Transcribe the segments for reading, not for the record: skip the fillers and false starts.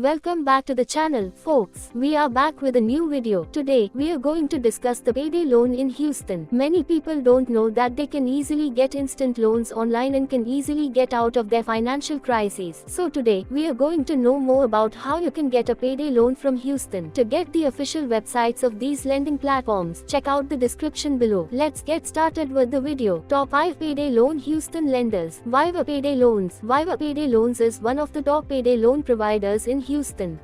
Welcome back to the channel, folks. We are back with a new video. Today, we are going to discuss the payday loan in Houston. Many people don't know that they can easily get instant loans online and can easily get out of their financial crises. So today, we are going to know more about how you can get a payday loan from Houston. To get the official websites of these lending platforms, check out the description below. Let's get started with the video. Top 5 Payday Loan Houston Lenders. Viva Payday Loans. Viva Payday Loans is one of the top payday loan providers in Houston.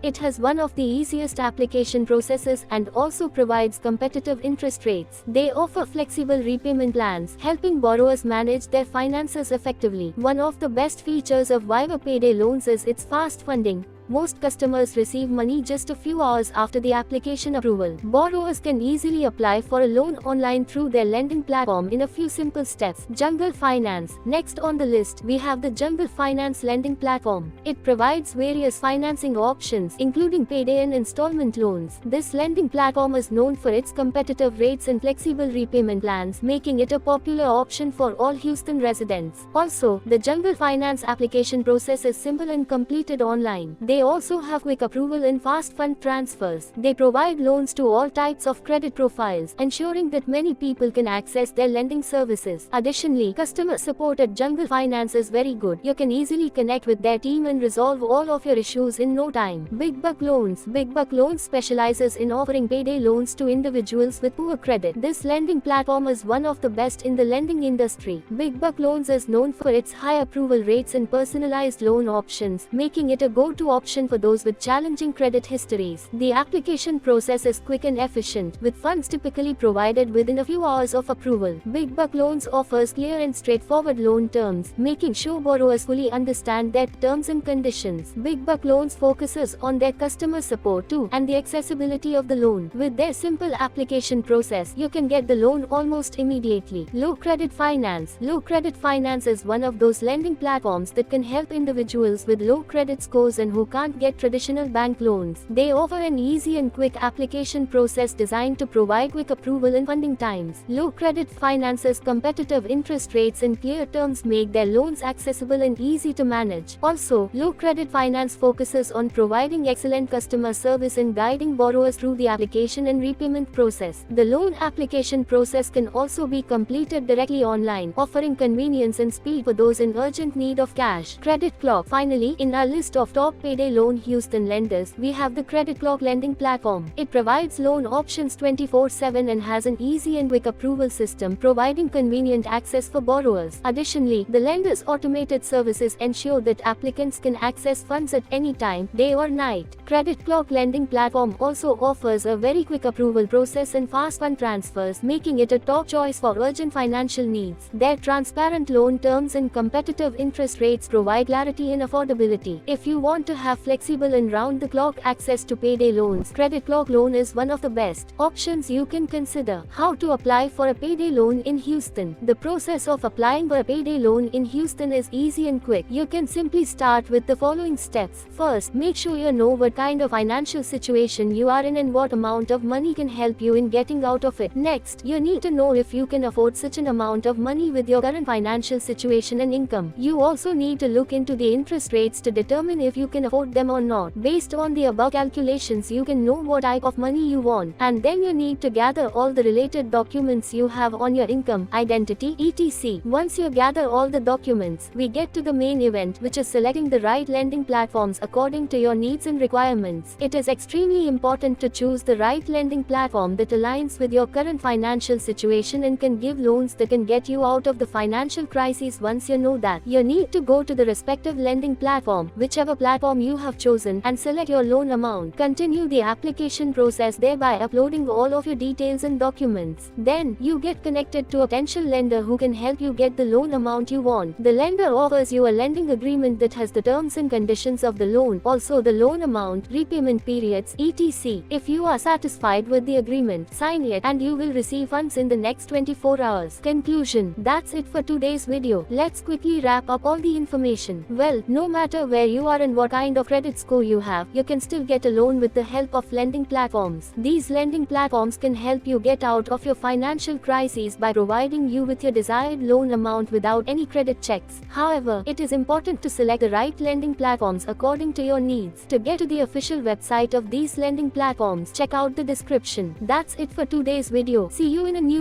It has one of the easiest application processes and also provides competitive interest rates. They offer flexible repayment plans, helping borrowers manage their finances effectively. One of the best features of Viva Payday Loans is its fast funding. Most customers receive money just a few hours after the application approval. Borrowers can easily apply for a loan online through their lending platform in a few simple steps. Jungle Finance. Next on the list, we have the Jungle Finance lending platform. It provides various financing options, including payday and installment loans. This lending platform is known for its competitive rates and flexible repayment plans, making it a popular option for all Houston residents. Also, the Jungle Finance application process is simple and completed online. They also have quick approval and fast fund transfers. They provide loans to all types of credit profiles, ensuring that many people can access their lending services. Additionally, customer support at Jungle Finance is very good. You can easily connect with their team and resolve all of your issues in no time. Big Buck Loans. Big Buck Loans specializes in offering payday loans to individuals with poor credit. This lending platform is one of the best in the lending industry. Big Buck Loans is known for its high approval rates and personalized loan options, making it a go-to option for those with challenging credit histories. The application process is quick and efficient, with funds typically provided within a few hours of approval. Big Buck Loans offers clear and straightforward loan terms, making sure borrowers fully understand their terms and conditions. Big Buck Loans focuses on their customer support too, and the accessibility of the loan. With their simple application process, you can get the loan almost immediately. Low Credit Finance. Low Credit Finance is one of those lending platforms that can help individuals with low credit scores and who can't get traditional bank loans. They offer an easy and quick application process designed to provide quick approval and funding times. Low Credit Finance's competitive interest rates and clear terms make their loans accessible and easy to manage. Also, Low Credit Finance focuses on providing excellent customer service and guiding borrowers through the application and repayment process. The loan application process can also be completed directly online, offering convenience and speed for those in urgent need of cash. Credit Clock. Finally, in our list of top payday loan Houston lenders, we have the Credit Clock lending platform. It provides loan options 24/7 and has an easy and quick approval system, providing convenient access for borrowers. Additionally, the lender's automated services ensure that applicants can access funds at any time, day or night. Credit Clock lending platform also offers a very quick approval process and fast fund transfers, making it a top choice for urgent financial needs. Their transparent loan terms and competitive interest rates provide clarity and affordability. If you want to have flexible and round-the-clock access to payday loans, Credit Clock loan is one of the best options you can consider. How to apply for a payday loan in Houston. The process of applying for a payday loan in Houston is easy and quick. You can simply start with the following steps. First, make sure you know what kind of financial situation you are in and what amount of money can help you in getting out of it. Next, you need to know if you can afford such an amount of money with your current financial situation and income. You also need to look into the interest rates to determine if you can afford them or not. Based on the above calculations, you can know what type of money you want, and then you need to gather all the related documents you have on your income, identity, etc. Once you gather all the documents, we get to the main event, which is selecting the right lending platforms according to your needs and requirements. It is extremely important to choose the right lending platform that aligns with your current financial situation and can give loans that can get you out of the financial crisis. Once you know that, you need to go to the respective lending platform, whichever platform you have chosen, and select your loan amount. Continue the application process there by uploading all of your details and documents. Then, you get connected to a potential lender who can help you get the loan amount you want. The lender offers you a lending agreement that has the terms and conditions of the loan, also the loan amount, repayment periods, etc. If you are satisfied with the agreement, sign it and you will receive funds in the next 24 hours. Conclusion. That's it for today's video. Let's quickly wrap up all the information. Well, no matter where you are and what kind of credit score you have, you can still get a loan with the help of lending platforms. These lending platforms can help you get out of your financial crises by providing you with your desired loan amount without any credit checks. However, it is important to select the right lending platforms according to your needs. To get to the official website of these lending platforms, check out the description. That's it for today's video. See you in a new